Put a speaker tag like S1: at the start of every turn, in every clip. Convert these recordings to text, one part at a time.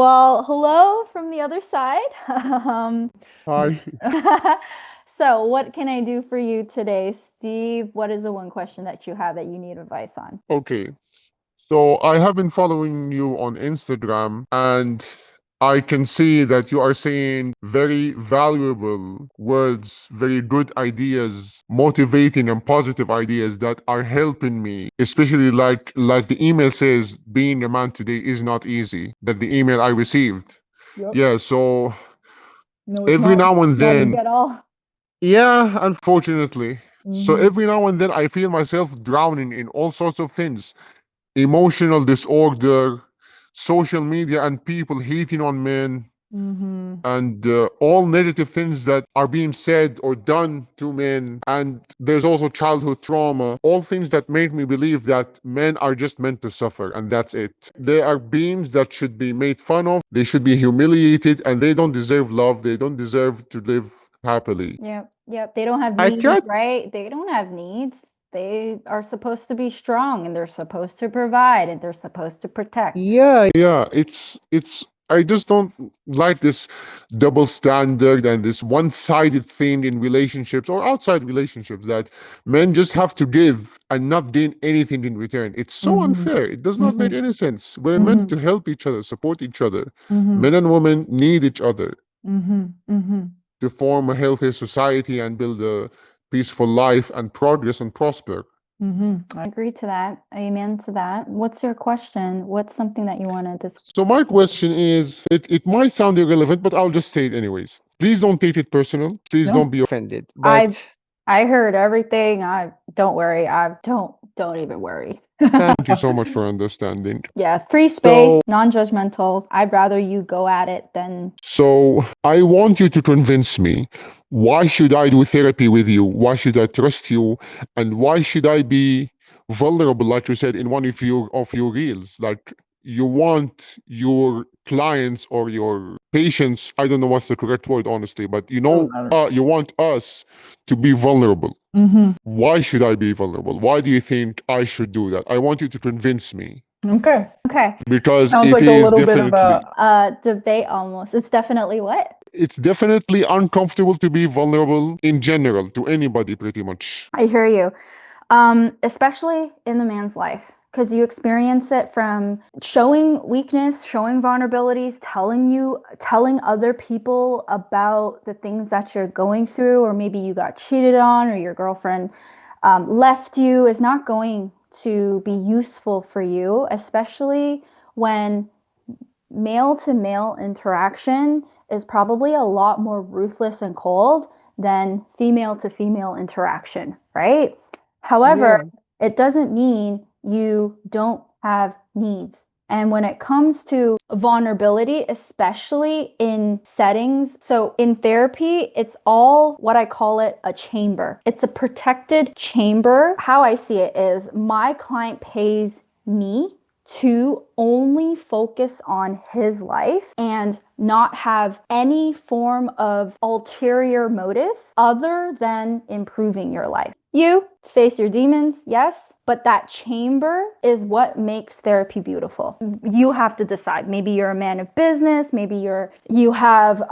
S1: Well, hello from the other side. Um,
S2: Hi.
S1: so, what can I do for you today, Steve? What is the one question that you have that you need advice on?
S2: Okay. So I have been following you on Instagram, and I can see that you are saying very valuable words, very good ideas, motivating and positive ideas that are helping me, especially like the email says, being a man today is not easy. That the email I received.
S1: Yep.
S2: Yeah, so
S1: No, it's
S2: every
S1: not
S2: now and
S1: not
S2: then,
S1: easy at all.
S2: yeah, unfortunately. So
S1: Hmm.
S2: every now and then I feel myself drowning in all sorts of things. Emotional disorder, social media and people hating on men,
S1: Hmm.
S2: and all negative things that are being said or done to men. And there's also childhood trauma, all things that make me believe that men are just meant to suffer and that's it. They are beings that should be made fun of, they should be humiliated, and they don't deserve love, they don't deserve to live happily.
S1: Yep, yep. They don't have
S2: I
S1: needs,
S2: tried.
S1: right? They don't have needs. They are supposed to be strong and they're supposed to provide and they're supposed to protect.
S2: Yeah, it's I just don't like this double standard and this one-sided thing in relationships or outside relationships that men just have to give and not gain anything in return. It's so
S1: Hmm.
S2: unfair. It does not make
S1: Hmm.
S2: any sense. We're meant
S1: Hmm.
S2: to help each other, support each other.
S1: Hmm.
S2: Men and women need each other
S1: Hmm. Hmm.
S2: to form a healthy society and build a peaceful life and progress and prosper.
S1: I agree to that. Amen to that. What's your question? What's something that you want to discuss?
S2: So my question is, it might sound irrelevant, but I'll just say it anyways. Please don't take it personal. Please
S1: No,
S2: don't be offended.
S1: I
S2: But
S1: I heard everything. I don't worry. I don't even worry.
S2: thank you so much for understanding.
S1: Yeah, free space,
S2: So,
S1: non-judgmental. I'd rather you go at it than
S2: so I want you to convince me. Why should I do therapy with you? Why should I trust you? And why should I be vulnerable, like you said in one of your reels? Like you want your clients or your patients, I don't know what's the correct word, honestly, but
S1: doesn't matter.
S2: you want us to be vulnerable.
S1: Mm-hmm.
S2: Why should I be vulnerable? Why do you think I should do that? I want you to convince me
S1: Okay. Okay.
S2: because
S1: Sounds
S2: it
S1: like a
S2: is
S1: little bit of
S2: definitely
S1: a debate almost. It's definitely what?
S2: it's definitely uncomfortable to be vulnerable in general to anybody pretty much.
S1: I hear you. Especially in the man's life, because you experience it from showing weakness, showing vulnerabilities, telling other people about the things that you're going through, or maybe you got cheated on, or your girlfriend left you, is not going to be useful for you, especially when male to male interaction is probably a lot more ruthless and cold than female to female interaction, right? However,
S2: Yeah.
S1: it doesn't mean you don't have needs. And when it comes to vulnerability, especially in settings, so in therapy, it's all what I call it a chamber. It's a protected chamber. How I see it is my client pays me to only focus on his life and not have any form of ulterior motives other than improving your life. You face your demons, yes, but that chamber is what makes therapy beautiful. You have to decide. Maybe you're a man of business, maybe you have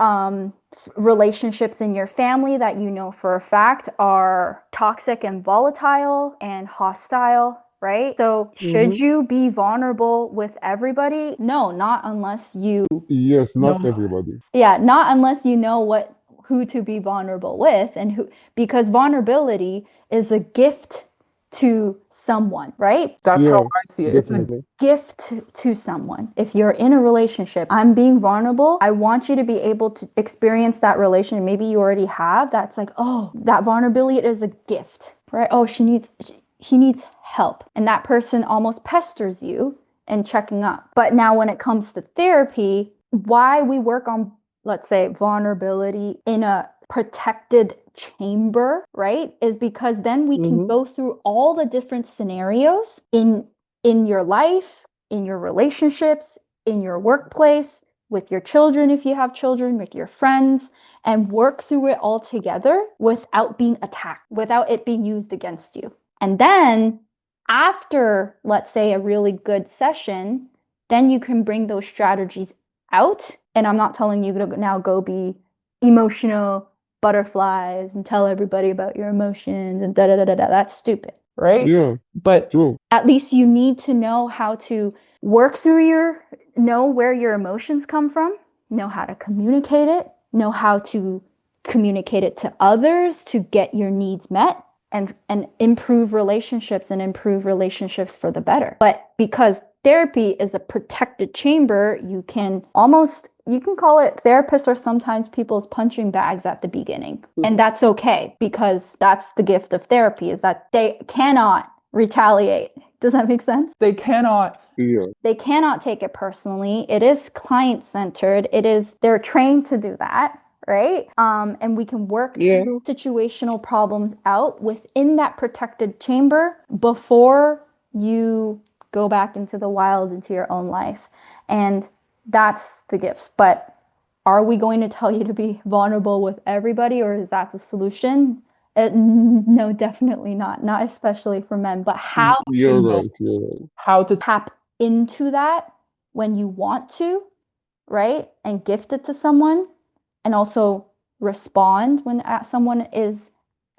S1: relationships in your family that you know for a fact are toxic and volatile and hostile, right? So, should
S2: Mm-hmm.
S1: you be vulnerable with everybody? No, not unless you
S2: Yes, not
S1: know.
S2: everybody.
S1: Yeah, not unless you know who to be vulnerable with and who, because vulnerability is a gift to someone, right? That's how
S2: Yeah,
S1: I see it. It's a
S2: definitely.
S1: gift to someone. If you're in a relationship, I'm being vulnerable. I want you to be able to experience that relation. Maybe you already have. That's like, oh, that vulnerability is a gift, right? Oh, he needs help. And that person almost pesters you and checking up. But now when it comes to therapy, why we work on, let's say, vulnerability in a protected chamber, right? Is because then we can
S2: Mm-hmm.
S1: go through all the different scenarios in your life, in your relationships, in your workplace, with your children if you have children, with your friends, and work through it all together without being attacked, without it being used against you. And then after, let's say, a really good session, then you can bring those strategies out. And I'm not telling you to now go be emotional butterflies and tell everybody about your emotions and da da da da da. That's stupid, right?
S2: Yeah,
S1: But
S2: true.
S1: at least you need to know how to work through know where your emotions come from, know how to communicate it, know how to communicate it to others to get your needs met and improve relationships for the better. But because therapy is a protected chamber, you can call it therapists are sometimes people's punching bags at the beginning. And that's okay because that's the gift of therapy is that they cannot retaliate. Does that make sense?
S3: They cannot.
S2: Yeah.
S1: They cannot take it personally. It is client centered. They're trained to do that, right? And we can work through situational problems out within that protected chamber before you go back into the wild, into your own life. And that's the gifts. But are we going to tell you to be vulnerable with everybody, or is that the solution? No, definitely not. Not especially for men. But how
S2: You're
S1: to
S2: right. You're right.
S3: How to
S1: tap into that when you want to, right? And gift it to someone, and also respond when someone is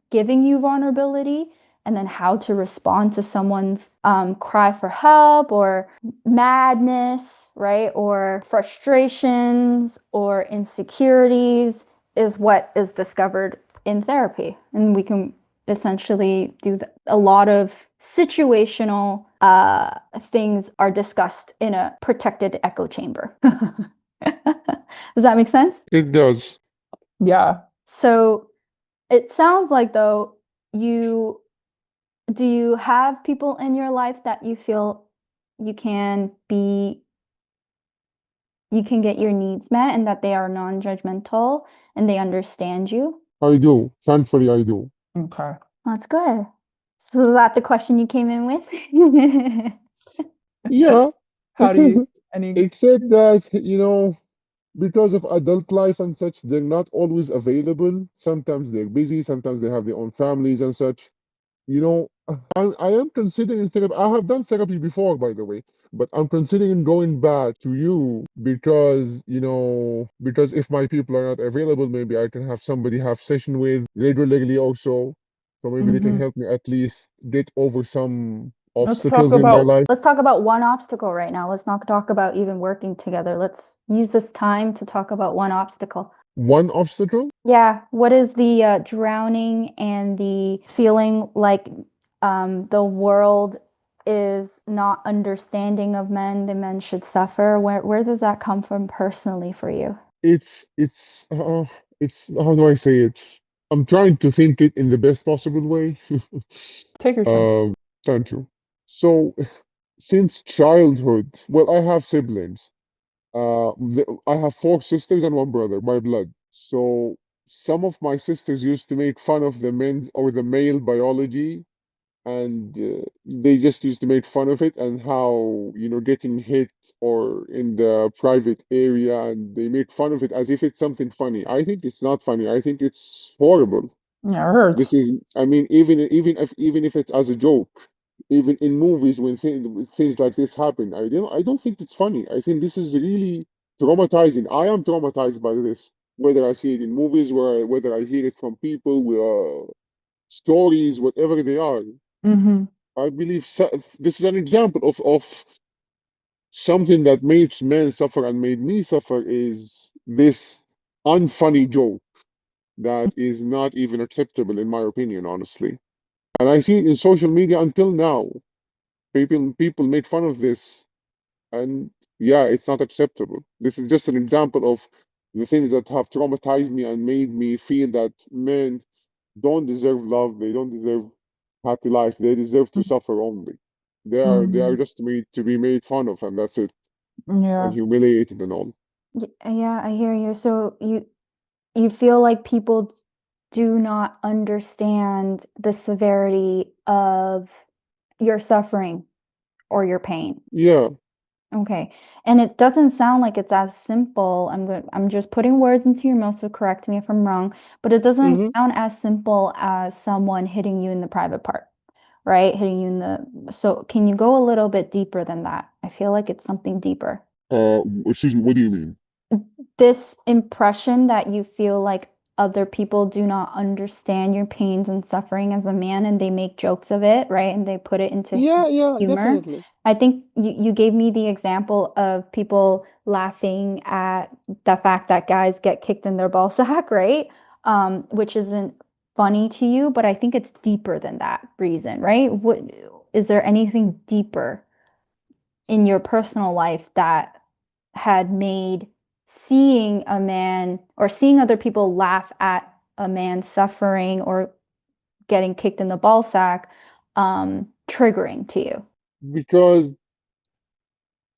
S1: giving you vulnerability, and then how to respond to someone's cry for help or madness, right? Or frustrations or insecurities is what is discovered in therapy. And we can essentially do a lot of situational things are discussed in a protected echo chamber. Does that make sense?
S2: It does.
S3: Yeah.
S1: So it sounds like though you do you have people in your life that you feel you can be you can get your needs met and that they are non-judgmental and they understand you?
S2: I do. Thankfully, I do.
S3: Okay.
S1: That's good. So is that the question you came in with?
S2: Yeah.
S3: How do you any
S2: Except that, because of adult life and such, they're not always available. Sometimes they're busy, sometimes they have their own families and such. I am considering therapy. I have done therapy before, by the way, but I'm considering going back to you because if my people are not available, maybe I can have somebody have session with regularly also. So maybe they can
S3: Mhm.
S2: help me at least get over some
S3: Let's talk
S2: obstacles in my
S3: about
S2: life.
S1: Let's talk about one obstacle right now. Let's not talk about even working together. Let's use this time to talk about one obstacle.
S2: One obstacle?
S1: Yeah, what is the drowning and the feeling like the world is not understanding of men, the men should suffer? Where does that come from personally for you?
S2: It's how do I say it? I'm trying to think it in the best possible way.
S3: take your time.
S2: Um, Thank you. So, since childhood, well, I have siblings. I have four sisters and one brother by blood. So, some of my sisters used to make fun of the men or the male biology, and they just used to make fun of it and how, getting hit or in the private area, and they make fun of it as if it's something funny. I think it's not funny. I think it's horrible.
S3: Yeah, it
S2: This
S3: hurts.
S2: is, I mean, even if it's as a joke, even in movies when things like this happen, I don't think it's funny. I think this is really traumatizing. I am traumatized by this, whether I see it in movies, whether I hear it from people with stories, whatever they are.
S3: Mhm.
S2: I believe this is an example of something that makes men suffer and made me suffer is this unfunny joke that is not even acceptable in my opinion, honestly. And I see it in social media until now. People make fun of this, and yeah, it's not acceptable. This is just an example of the things that have traumatized me and made me feel that men don't deserve love. They don't deserve happy life. They deserve to suffer only. They are
S3: Mhm.
S2: just made to be made fun of, and that's it, and
S3: Yeah.
S2: humiliated and all.
S1: Yeah, I hear you. So you feel like people do not understand the severity of your suffering or your pain.
S2: Yeah.
S1: Okay. And it doesn't sound like it's as simple. I'm just putting words into your mouth, so correct me if I'm wrong, but it doesn't
S2: Hmm.
S1: sound as simple as someone hitting you in the private part, right? Hitting you in the So can you go a little bit deeper than that? I feel like it's something deeper.
S2: Excuse me, what do you mean?
S1: This impression that you feel like other people do not understand your pains and suffering as a man and they make jokes of it, right? And they put it into
S4: Yeah, yeah,
S1: humor.
S4: definitely.
S1: I think you gave me the example of people laughing at the fact that guys get kicked in their ball sack, right? Which isn't funny to you, but I think it's deeper than that reason, right? What is there anything deeper in your personal life that had made seeing a man or seeing other people laugh at a man suffering or getting kicked in the ball sack triggering to you?
S2: Because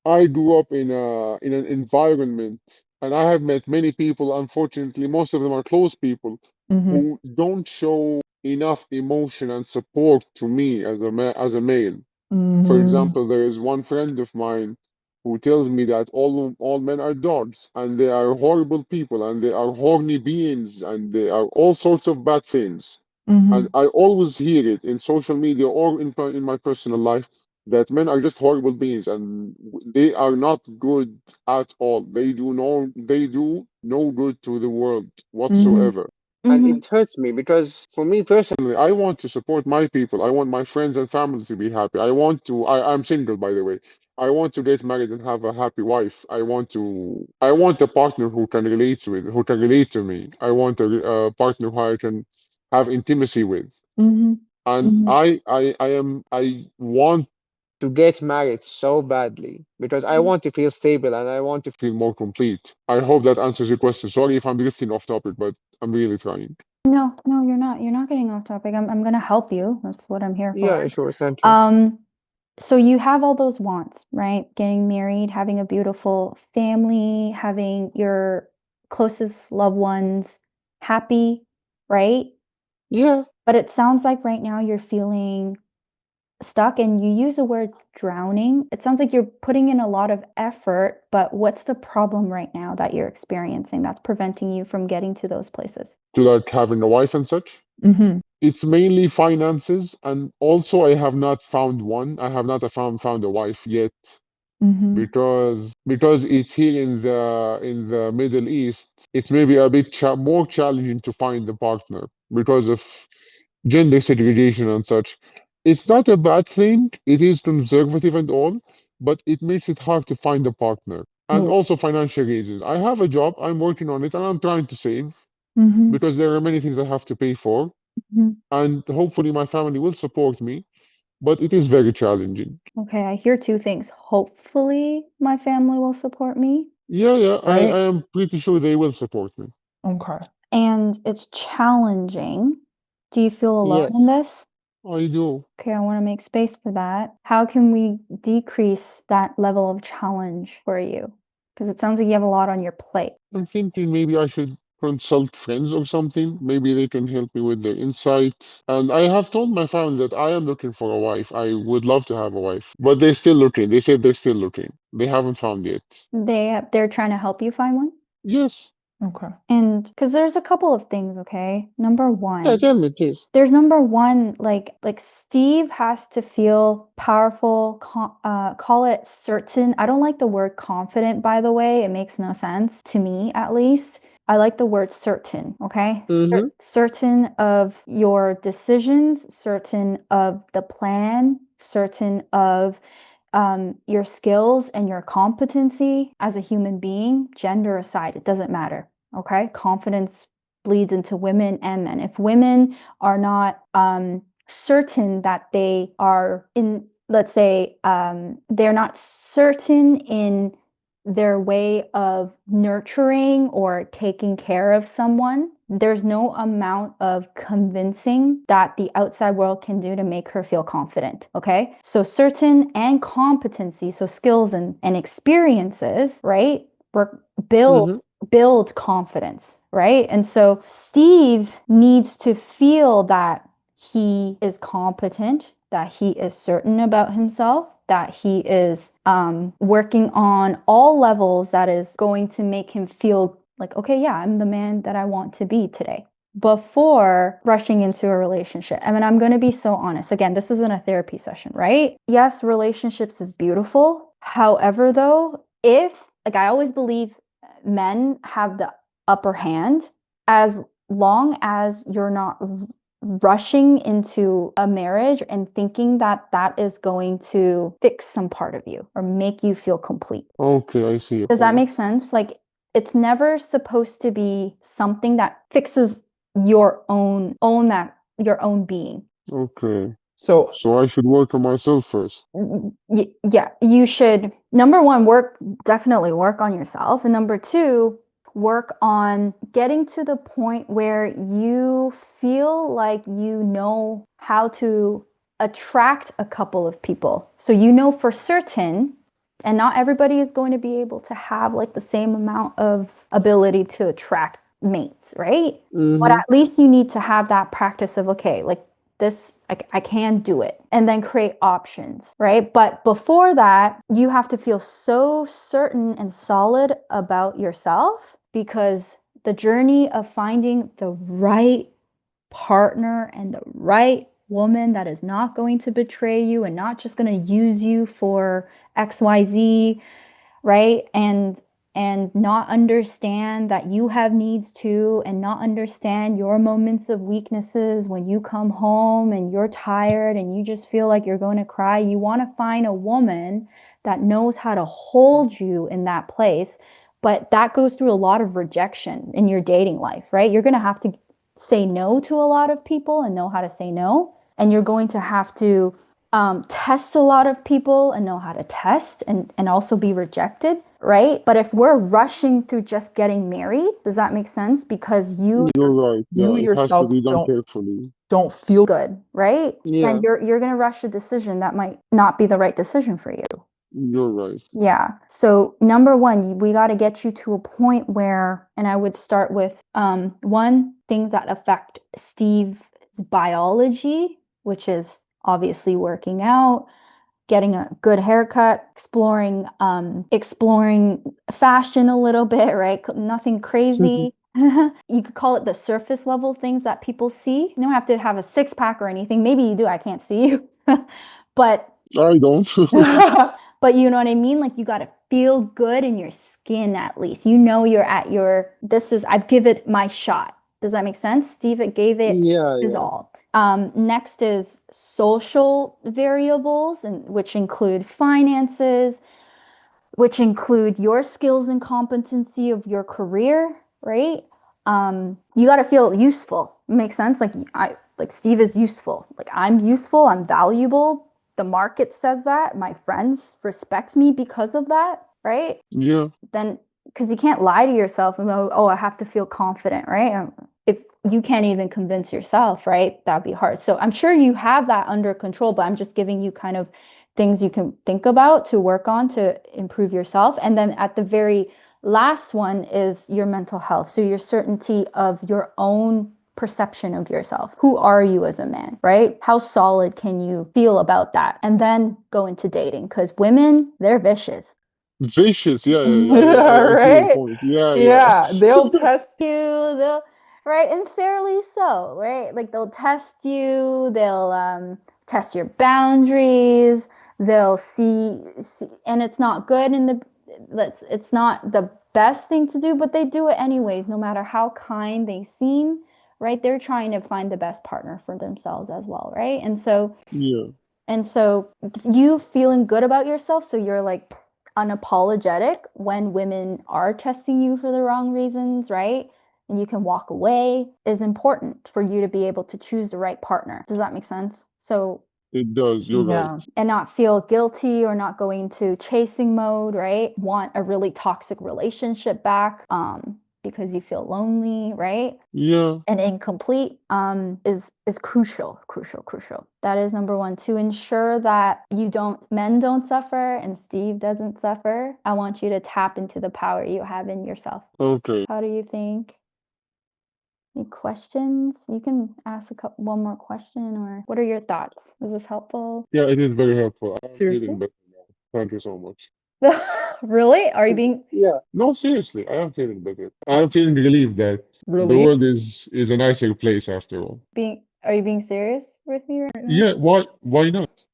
S2: I grew up in an environment, and I have met many people, unfortunately, most of them are close people,
S3: Mm-hmm.
S2: who don't show enough emotion and support to me as a male. For
S3: Mm-hmm.
S2: example, there is one friend of mine who tells me that all men are dogs and they are horrible people and they are horny beings and they are all sorts of bad things. And
S3: Mm-hmm.
S2: I always hear it in social media or in my personal life that men are just horrible beings and they are not good at all. They do no good to the world
S3: Mm-hmm.
S2: whatsoever.
S4: And
S1: Mm-hmm.
S4: it hurts me because for me personally,
S2: I want to support my people. I want my friends and family to be happy. I'm single, by the way. I want to get married and have a happy wife. I want a partner who can relate to me. I want a partner who I can have intimacy with.
S3: Mm-hmm.
S2: And
S3: Mm-hmm.
S2: I want
S4: to get married so badly because I want to feel stable and I want to
S2: to feel more complete. I hope that answers your question. Sorry if I'm drifting off topic, but I'm really trying.
S1: No, no, you're not. You're not getting off topic. I'm gonna help you. That's what I'm here for.
S4: Yeah, sure, thank you.
S1: Um, so you have all those wants, right? Getting married, having a beautiful family, having your closest loved ones happy, right?
S4: Yeah.
S1: But it sounds like right now you're feeling stuck and you use the word drowning. It sounds like you're putting in a lot of effort, but what's the problem right now that you're experiencing that's preventing you from getting to those places?
S2: To like having a wife and such.
S3: Mm-hmm.
S2: It's mainly finances, and also I have not found one. I have not found a wife yet
S3: Mm-hmm.
S2: because it's here in the Middle East. It's maybe a bit more challenging to find a partner because of gender segregation and such. It's not a bad thing. It is conservative and all, but it makes it hard to find a partner. And
S3: Yeah.
S2: also financial reasons. I have a job. I'm working on it, and I'm trying to save
S3: Mm-hmm.
S2: because there are many things I have to pay for.
S1: Mhm.
S2: And hopefully my family will support me, but it is very challenging.
S1: Okay, I hear two things. Hopefully, my family will support me,
S2: Yeah, yeah,
S3: Right?
S2: I am pretty sure they will support me.
S3: Okay.
S1: and it's challenging. Do you feel alone in
S4: Yes.
S1: this?
S2: I do.
S1: Okay, I want to make space for that. How can we decrease that level of challenge for you? Because it sounds like you have a lot on your plate.
S2: I'm thinking maybe I should consult friends or something. Maybe they can help me with their insights. And I have told my family that I am looking for a wife. I would love to have a wife, but they're still looking. They said they're still looking. They haven't found yet.
S1: They're trying to help you find one?
S2: Yes.
S3: Okay.
S1: And because there's a couple of things, okay? Number
S4: Yeah,
S1: one,
S4: tell me, please.
S1: there's number one, like Steve has to feel powerful, call it certain. I don't like the word confident, by the way. It makes no sense to me, at least. I like the word certain, okay?
S4: Mm-hmm.
S1: Certain of your decisions, certain of the plan, certain of your skills and your competency as a human being, gender aside, it doesn't matter. Okay. Confidence bleeds into women and men. If women are not certain that they are in, let's say, they're not certain in their way of nurturing or taking care of someone, there's no amount of convincing that the outside world can do to make her feel confident. Okay. So, certain and competency, so skills and experiences, right? Work, build
S4: Mm-hmm.
S1: build confidence, right? And so Steve needs to feel that he is competent, that he is certain about himself, that he is working on all levels that is going to make him feel like, okay, yeah, I'm the man that I want to be today before rushing into a relationship. I mean, I'm going to be so honest. Again, this isn't a therapy session, right? Yes, relationships is beautiful. However, though, if, like, I always believe men have the upper hand as long as you're not rushing into a marriage and thinking that that is going to fix some part of you or make you feel complete.
S2: Okay, I see your
S1: Does that
S2: point.
S1: make sense? Like, it's never supposed to be something that fixes your own being.
S2: Okay.
S3: So
S2: So I should work on myself first.
S1: Yeah, you should, number one, definitely work on yourself. And number two, work on getting to the point where you feel like you know how to attract a couple of people. So you know for certain, and not everybody is going to be able to have like the same amount of ability to attract mates, right? But at least you need to have that practice of, okay, like this, I can do it, and then create options, right? But before that, you have to feel so certain and solid about yourself, because the journey of finding the right partner and the right woman that is not going to betray you and not just going to use you for XYZ, right? And not understand that you have needs too, and not understand your moments of weaknesses when you come home and you're tired and you just feel like you're going to cry. You want to find a woman that knows how to hold you in that place. But that goes through a lot of rejection in your dating life, right? You're going to have to say no to a lot of people and know how to say no. And you're going to have to test a lot of people and know how to test and also be rejected, right? But if we're rushing through just getting married, does that make sense? Because
S2: You're right.
S3: you
S2: Yeah, it has to
S3: yourself
S2: be done carefully.
S3: don't feel
S1: good, right?
S4: Yeah.
S1: And you're going to rush a decision that might not be the right decision for you.
S2: You're right.
S1: Yeah. So number one, we got to get you to a point where, and I would start with one, things that affect Steve's biology, which is obviously working out, getting a good haircut, exploring fashion a little bit, right? Nothing crazy. You could call it the surface level things that people see. You don't have to have a six pack or anything. Maybe you do. I can't see you. But
S2: I don't.
S1: but you know what I mean? Like, you got to feel good in your skin at least. You know you're at your, I've given it my shot. Does that make sense? Steve gave it
S4: Yeah,
S1: his
S4: yeah.
S1: all. Next is social variables, and which include finances, which include your skills and competency of your career, right? You got to feel useful. Makes sense? Like Steve is useful. Like, I'm useful, I'm valuable. The market says that. My friends respect me because of that, right?
S2: Yeah.
S1: Then, because you can't lie to yourself and go, oh, I have to feel confident, right? If you can't even convince yourself, right? That'd be hard. So I'm sure you have that under control, but I'm just giving you kind of things you can think about to work on to improve yourself. And then at the very last one is your mental health. So your certainty of your own perception of yourself. Who are you as a man, right? How solid can you feel about that? And then go into dating, because women, they're vicious.
S2: Vicious. Yeah, I see your
S3: right?
S2: point. Yeah,
S3: Yeah, they'll test
S1: They'll, right, and fairly so, right? Like, they'll test you, they'll test your boundaries, they'll see, and it's not good it's not the best thing to do, but they do it anyways, no matter how kind they seem, right? They're trying to find the best partner for themselves as well, right? And so
S2: Yeah.
S1: you feeling good about yourself, so you're like unapologetic when women are testing you for the wrong reasons, right? And you can walk away, is important for you to be able to choose the right partner. Does that make sense? So,
S2: It does. You're right.
S1: and not feel guilty or not go into chasing mode, right? Want a really toxic relationship back because you feel lonely, right?
S2: Yeah.
S1: And incomplete is crucial. That is number one, to ensure that men don't suffer and Steve doesn't suffer. I want you to tap into the power you have in yourself.
S2: Okay.
S1: How do you think? Any questions? You can ask one more question, or what are your thoughts? Was this helpful?
S2: Yeah, it is very helpful. I'm
S3: seriously.
S2: feeling better now. Thank you so much.
S1: Really? Are you being
S2: Yeah. No, seriously, I am feeling better. I am feeling relieved that the
S3: Relieved?
S2: world is a nicer place after all.
S1: are you being serious with me right now?
S2: Yeah, why not?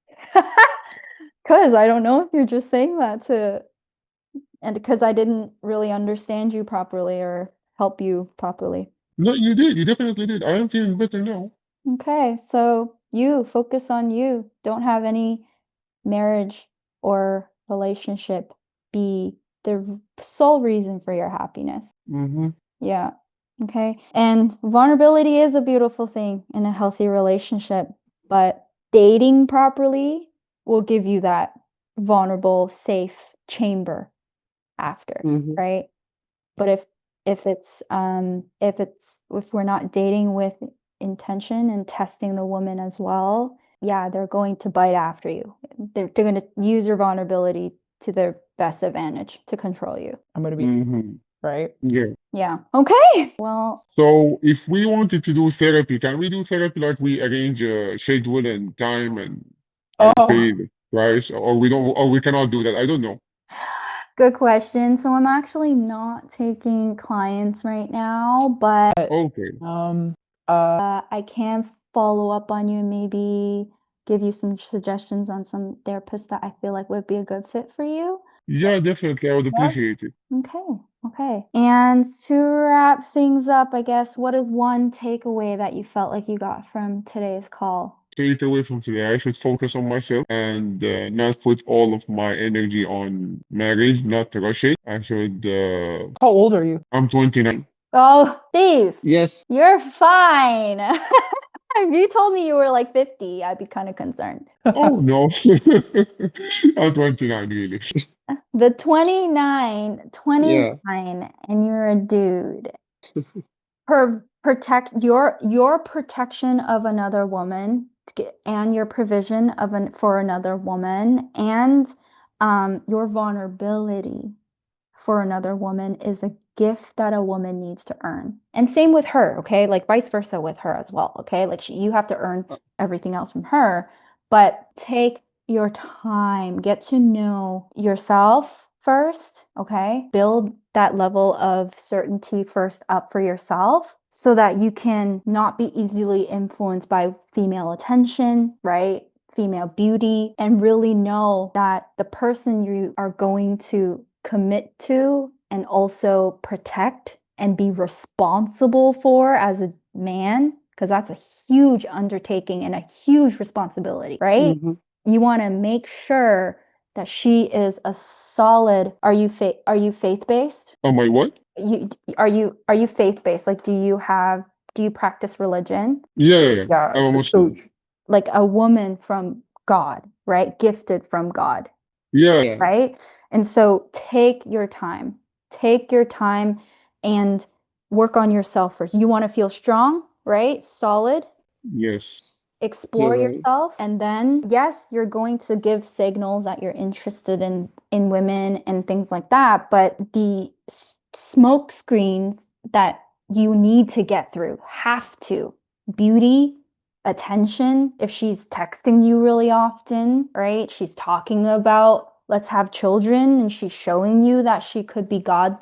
S1: Because I don't know if you're just saying that to And because I didn't really understand you properly or help you properly.
S2: No, you did. You definitely did. I am feeling better now.
S1: Okay, so you focus on you. Don't have any marriage or relationship be the sole reason for your happiness.
S2: Mm-hmm.
S1: Yeah. Okay. And vulnerability is a beautiful thing in a healthy relationship, but dating properly will give you that vulnerable, safe chamber after,
S2: Mm-hmm.
S1: right? But if we're not dating with intention and testing the woman as well, yeah, they're going to bite after you. They're going to use your vulnerability to their best advantage to control you.
S3: I'm gonna be
S2: Mm-hmm.
S3: right.
S2: Yeah.
S1: Yeah. Okay. Well,
S2: So if we wanted to do therapy, can we do therapy like we arrange a schedule and time and I
S3: Oh,
S2: pay the price, or we don't, or we cannot do that? I don't know.
S1: good question. So I'm actually not taking clients right now, but
S2: Okay.
S1: I can follow up on you and maybe give you some suggestions on some therapists that I feel like would be a good fit for you.
S2: Yeah, definitely. I would
S3: Yeah.
S2: appreciate it.
S1: Okay. Okay. And to wrap things up, I guess, what is one takeaway that you felt like you got from today's call?
S2: Take away from today, I should focus on myself and not put all of my energy on marriage, not rush it. I should,
S3: How old are you?
S2: I'm 29.
S1: Oh, Steve,
S4: Yes.
S1: you're fine. If you told me you were like 50, I'd be kind of concerned.
S2: Oh no. I'm 29, really.
S1: The 29,
S4: Yeah.
S1: 29, and you're a dude. Protect your protection of another woman and your provision of for another woman and your vulnerability for another woman is a gift that a woman needs to earn. And same with her, okay? Like vice versa with her as well, okay? Like you have to earn everything else from her, but take your time, get to know yourself first, okay? Build that level of certainty first up for yourself so that you can not be easily influenced by female attention, right? Female beauty, and really know that the person you are going to commit to and also protect and be responsible for as a man, because that's a huge undertaking and a huge responsibility, right?
S4: Mm-hmm.
S1: You want to make sure that she is a solid. Are you faith-based?
S2: Oh my what?
S1: Are you faith-based? Like do you practice religion?
S2: Yeah, yeah, yeah.
S3: Yeah,
S2: I'm a
S3: the
S2: Muslim.
S3: church.
S1: Like a woman from God, right? Gifted from God,
S2: Yeah,
S4: Yeah.
S1: right? And so take your time. Take your time and work on yourself first. You want to feel strong, right? Solid.
S2: yes.
S1: Explore
S4: You're right.
S1: yourself, and then yes, you're going to give signals that you're interested in women and things like that, but the smoke screens that you need to get through have to beauty, attention. If she's texting you really often, right? She's talking about let's have children and she's showing you that she could be God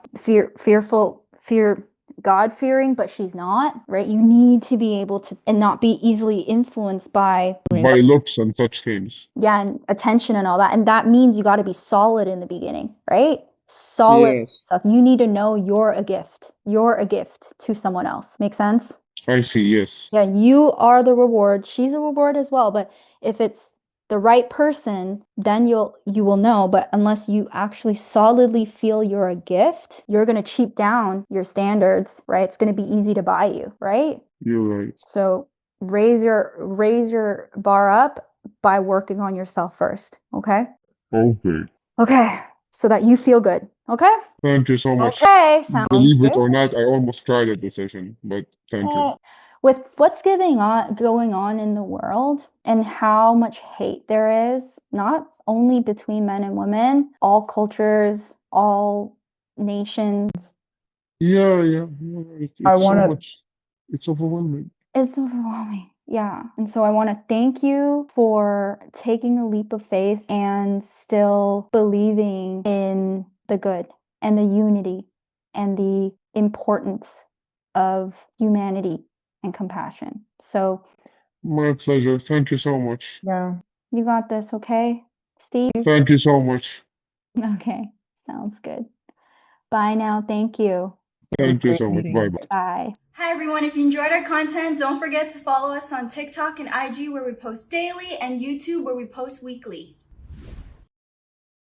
S1: fearing, but she's not, right? You need to be able to and not be easily influenced by,
S2: By looks and such things.
S1: yeah, and attention and all that. And that means you got to be solid in the beginning, right? Solid
S4: Yes.
S1: stuff. You need to know you're a gift. You're a gift to someone else. Make sense?
S2: I see, yes.
S1: Yeah, you are the reward. She's a reward as well. But if it's the right person, then you will know. But unless you actually solidly feel you're a gift, you're gonna cheap down your standards, right? It's gonna be easy to buy you, right?
S2: You're right.
S1: So raise your bar up by working on yourself first. Okay?
S2: Okay.
S1: Okay. So that you feel good. Okay?
S2: Thank you so much.
S1: Okay, sounds
S2: Believe it
S1: good.
S2: or not, I almost cried at the session, but thank you.
S3: Oh,
S1: With what's going on in the world and how much hate there is, not only between men and women, all cultures, all nations,
S2: Yeah, yeah, you're right.
S3: I
S2: It's so
S3: wanna.
S2: much. It's overwhelming.
S1: it's overwhelming. Yeah. And so I want to thank you for taking a leap of faith and still believing in the good and the unity and the importance of humanity and compassion. So
S2: My pleasure. Thank you so much.
S3: Yeah.
S1: you got this, okay, Steve?
S2: Thank you so much.
S1: Okay. Sounds good. Bye now. Thank you.
S2: Thank you
S3: Great
S2: so much.
S3: meeting
S2: Bye
S3: you.
S2: bye.
S1: Bye.
S5: Hi everyone, if you enjoyed our content, don't forget to follow us on TikTok and IG where we post daily and YouTube where we post weekly.